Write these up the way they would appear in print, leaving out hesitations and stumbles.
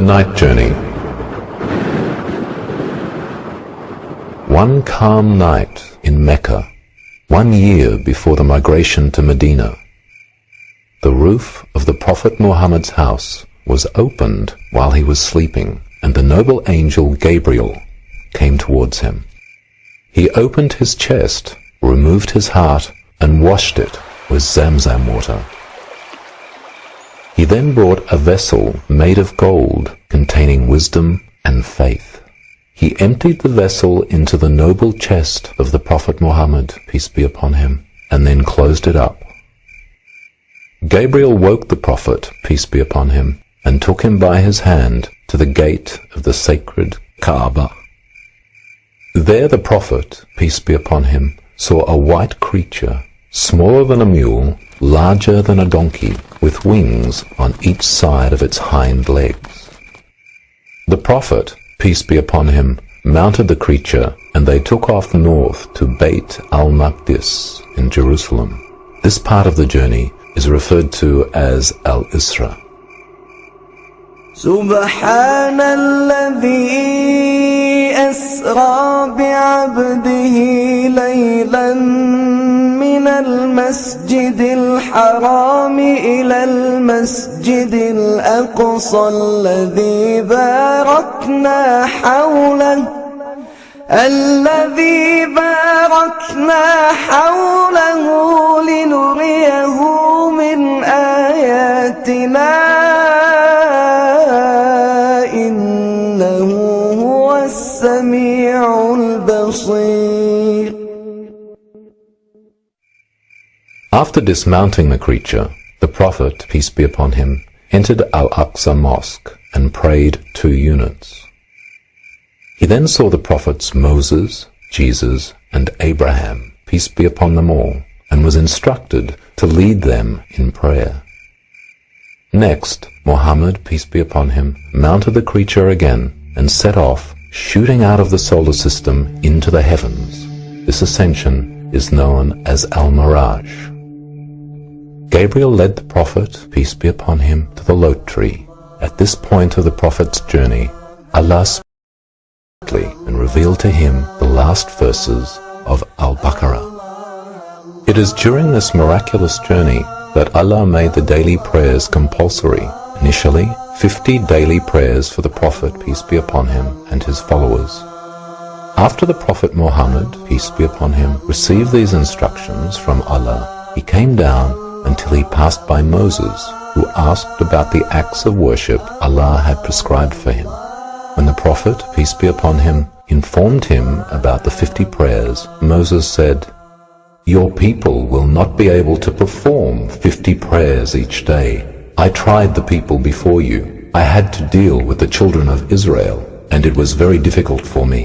The Night Journey. One calm night in Mecca, 1 year before the migration to Medina, the roof of the Prophet Muhammad's house was opened while he was sleeping, and the noble angel Gabriel came towards him. He opened his chest, removed his heart, and washed it with Zamzam water. He then brought a vessel made of gold containing wisdom and faith. He emptied the vessel into the noble chest of the Prophet Muhammad, peace be upon him, and then closed it up. Gabriel woke the Prophet, peace be upon him, and took him by his hand to the gate of the sacred Kaaba. There the Prophet, peace be upon him, saw a white creature, smaller than a mule, larger than a donkey, with wings on each side of its hind legs. The Prophet, peace be upon him, mounted the creature, and they took off north to Beit al-Maqdis in Jerusalem. This part of the journey is referred to as Al-Isra. سبحان الذي أسرى بعبده ليلا من المسجد الحرام إلى المسجد الأقصى الذي باركنا حوله لنريه من آياتنا إنه هو السميع البصير. After dismounting the creature, the Prophet, peace be upon him, entered Al-Aqsa Mosque and prayed 2 units. He then saw the prophets Moses, Jesus, and Abraham, peace be upon them all, and was instructed to lead them in prayer. Next, Muhammad, peace be upon him, mounted the creature again and set off, shooting out of the solar system into the heavens. This ascension is known as Al-Miraj. Gabriel led the Prophet, peace be upon him, to the Lot tree. At this point of the Prophet's journey, Allah spoke and revealed to him the last verses of Al-Baqarah. It is during this miraculous journey that Allah made the daily prayers compulsory. Initially, 50 daily prayers for the Prophet, peace be upon him, and his followers. After the Prophet Muhammad, peace be upon him, received these instructions from Allah, he came down until he passed by Moses, who asked about the acts of worship Allah had prescribed for him. When the Prophet, peace be upon him, informed him about the 50 prayers, Moses said, "Your people will not be able to perform 50 prayers each day. I tried the people before you. I had to deal with the children of Israel, and it was very difficult for me.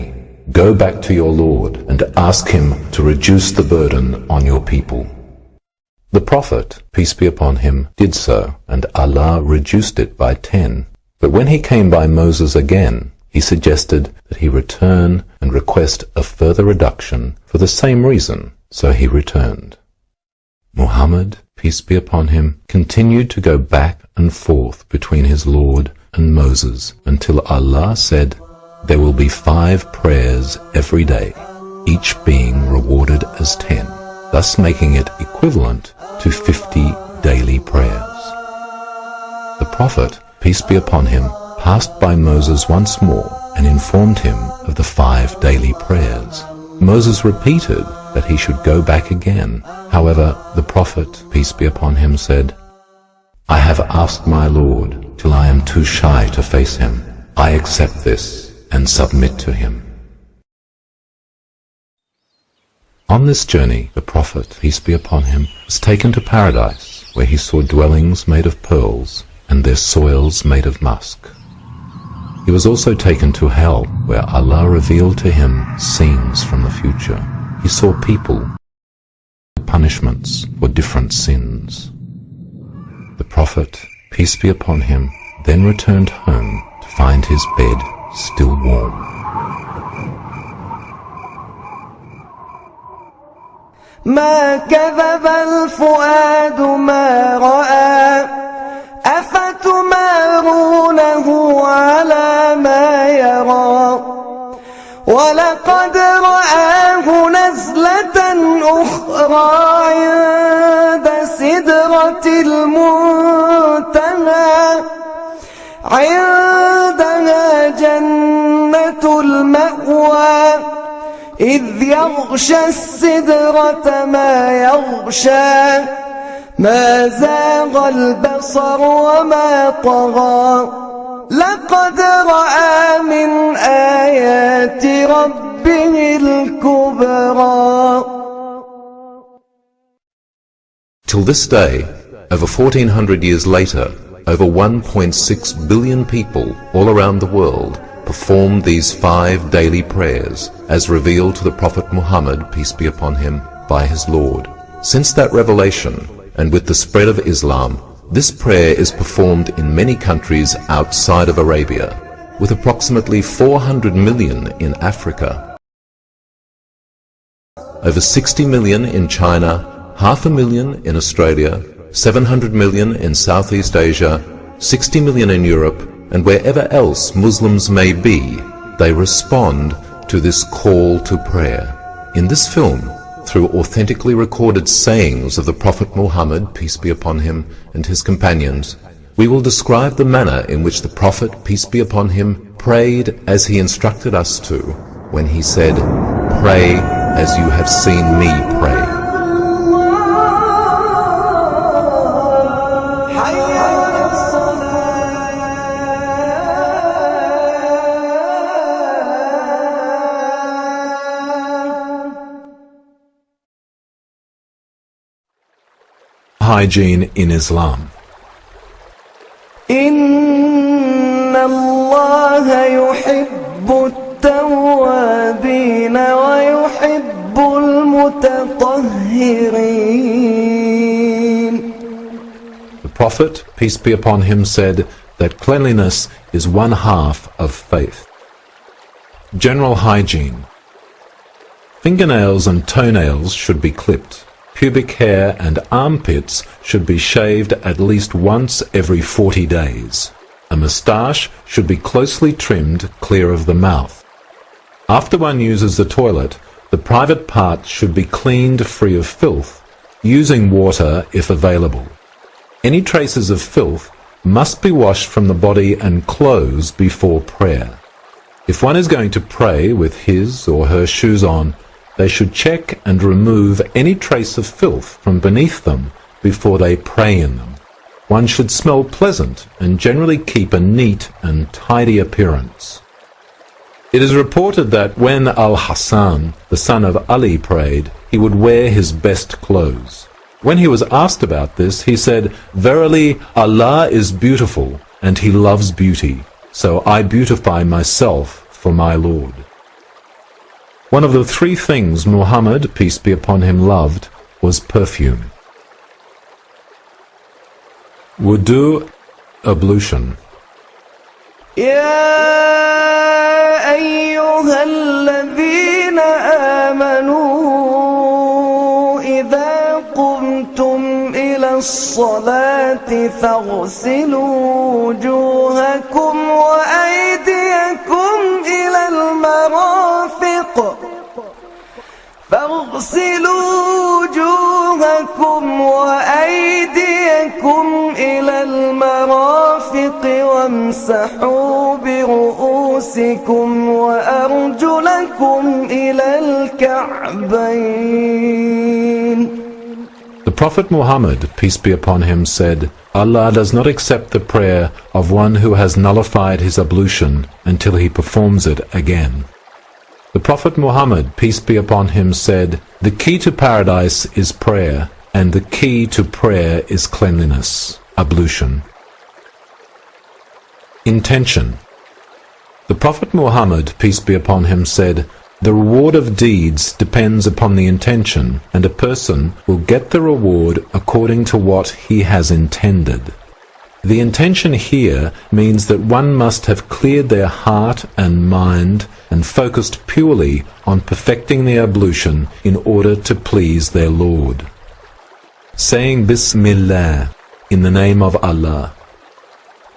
Go back to your Lord and ask him to reduce the burden on your people." The Prophet, peace be upon him, did so, and Allah reduced it by 10. But when he came by Moses again, he suggested that he return and request a further reduction for the same reason, so he returned. Muhammad, peace be upon him, continued to go back and forth between his Lord and Moses until Allah said, "There will be 5 prayers every day, each being rewarded as 10, thus making it equivalent to 50 daily prayers." The Prophet, peace be upon him, passed by Moses once more and informed him of the 5 daily prayers. Moses repeated that he should go back again. However, the Prophet, peace be upon him, said, "I have asked my Lord till I am too shy to face him. I accept this and submit to him." On this journey, the Prophet, peace be upon him, was taken to paradise, where he saw dwellings made of pearls and their soils made of musk. He was also taken to hell, where Allah revealed to him scenes from the future. He saw people, punishments for different sins. The Prophet, peace be upon him, then returned home to find his bed still warm. ما كذب الفؤاد ما رأى أفتمارونه ولقد رآه نزلة أخرى عند سدرة المنتهى عندها جنة المأوى إذ يغشى السدرة ما يغشى ما زاغ البصر وما طغى لقد رأى من آيات ربه الكبرى. Till this day, over 1400 years later, over 1.6 billion people all around the world performed these 5 daily prayers as revealed to the Prophet Muhammad, peace be upon him, by his Lord. Since that revelation, and with the spread of Islam, this prayer is performed in many countries outside of Arabia, with approximately 400 million in Africa, over 60 million in China, 500,000 in Australia, 700 million in Southeast Asia, 60 million in Europe, and wherever else Muslims may be, they respond to this call to prayer. In this film, through authentically recorded sayings of the Prophet Muhammad, peace be upon him, and his companions, we will describe the manner in which the Prophet, peace be upon him, prayed as he instructed us to, when he said, "Pray as you have seen me pray." Hygiene in Islam. إن الله يحب التوابين ويحب المتطهرين. The Prophet, peace be upon him, said that cleanliness is one half of faith. General hygiene. Fingernails and toenails should be clipped. Pubic hair and armpits should be shaved at least once every 40 days. A moustache should be closely trimmed clear of the mouth. After one uses the toilet, the private parts should be cleaned free of filth, using water if available. Any traces of filth must be washed from the body and clothes before prayer. If one is going to pray with his or her shoes on, they should check and remove any trace of filth from beneath them before they pray in them. One should smell pleasant and generally keep a neat and tidy appearance. It is reported that when Al-Hassan, the son of Ali, prayed, he would wear his best clothes. When he was asked about this, he said, "Verily, Allah is beautiful, and He loves beauty, so I beautify myself for my Lord." One of the 3 things Muhammad, peace be upon him, loved was perfume. Wudu, ablution. يا أيها الذين آمنوا إذا قمتم إلى الصلاة فاغسلوا وجوهكم وأيديكم إلى المرافق وامسحوا برؤوسكم وأرجلكم إلى الكعبين. The Prophet Muhammad, peace be upon him, said, Allah does not accept the prayer of one who has nullified his ablution until he performs it again. The Prophet Muhammad, peace be upon him, said, the key to paradise is prayer, and the key to prayer is cleanliness, ablution. Intention. The Prophet Muhammad, peace be upon him, said, the reward of deeds depends upon the intention, and a person will get the reward according to what he has intended. The intention here means that one must have cleared their heart and mind and focused purely on perfecting the ablution in order to please their Lord. Saying Bismillah, in the name of Allah.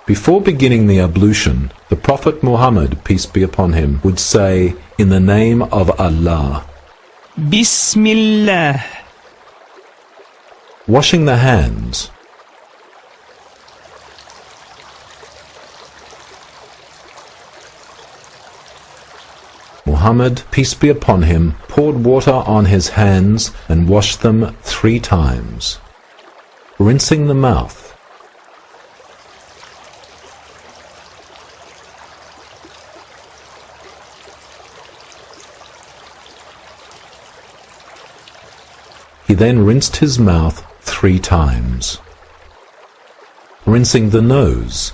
Before beginning the ablution, the Prophet Muhammad, peace be upon him, would say, In the name of Allah. Bismillah. Washing the hands. Muhammad, peace be upon him, poured water on his hands and washed them 3 times, rinsing the mouth. He then rinsed his mouth 3 times, rinsing the nose.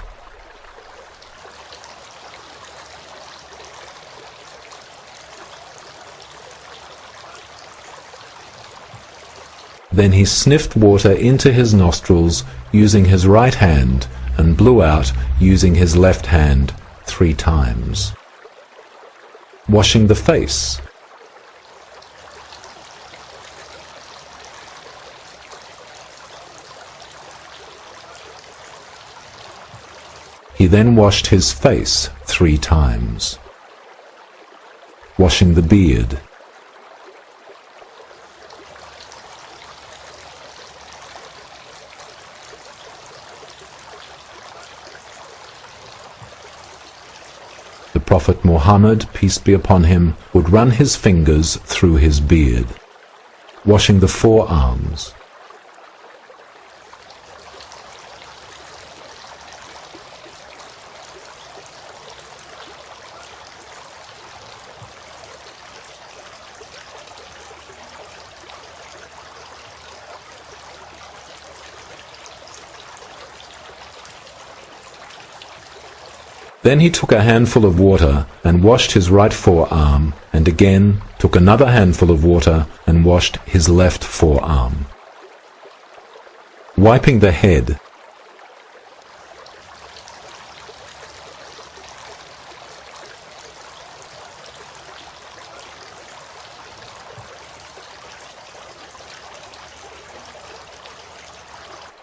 Then he sniffed water into his nostrils using his right hand and blew out using his left hand 3 times. Washing the face. He then washed his face 3 times. Washing the beard. The Prophet Muhammad, peace be upon him, would run his fingers through his beard, washing the forearms. Then he took a handful of water and washed his right forearm, and again took another handful of water and washed his left forearm. Wiping the head.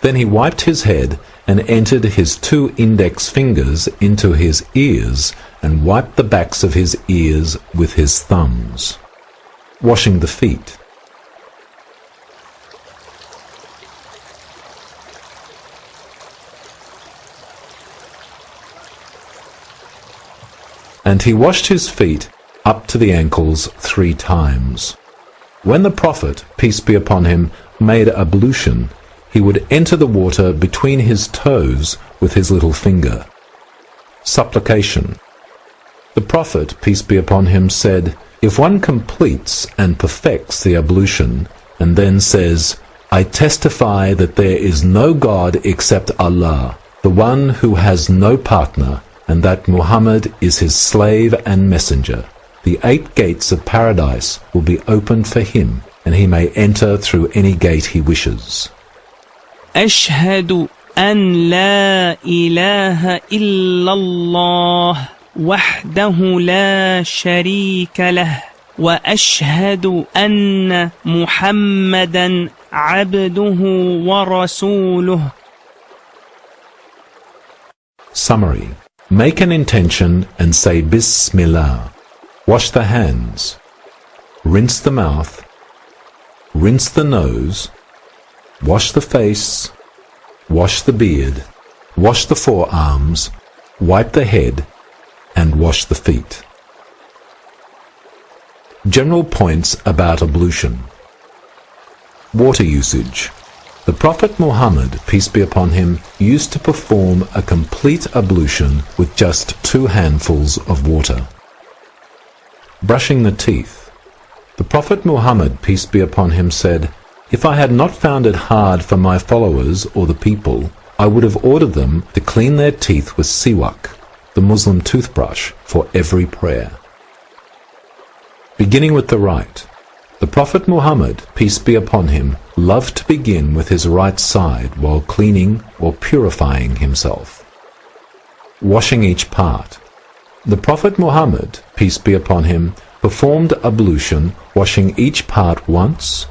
Then he wiped his head and entered his 2 index fingers into his ears and wiped the backs of his ears with his thumbs. Washing the feet. And he washed his feet up to the ankles 3 times. When the Prophet, peace be upon him, made ablution, he would enter the water between his toes with his little finger. Supplication. The Prophet, peace be upon him, said, "If one completes and perfects the ablution, and then says, 'I testify that there is no God except Allah, the one who has no partner, and that Muhammad is his slave and messenger,' the 8 gates of paradise will be opened for him, and he may enter through any gate he wishes." أشهد أن لا إله إلا الله وحده لا شريك له وأشهد أن محمدا عبده ورسوله. Summary. Make an intention and say Bismillah. Wash the hands. Rinse the mouth. Rinse the nose. Wash the face, wash the beard, wash the forearms, wipe the head, and wash the feet. General points about ablution. Water usage. The Prophet Muhammad, peace be upon him, used to perform a complete ablution with just 2 handfuls of water. Brushing the teeth. The Prophet Muhammad, peace be upon him, said, "If I had not found it hard for my followers or the people, I would have ordered them to clean their teeth with siwak, the Muslim toothbrush, for every prayer." Beginning with the right. The Prophet Muhammad, peace be upon him, loved to begin with his right side while cleaning or purifying himself. Washing each part. The Prophet Muhammad, peace be upon him, performed ablution, washing each part once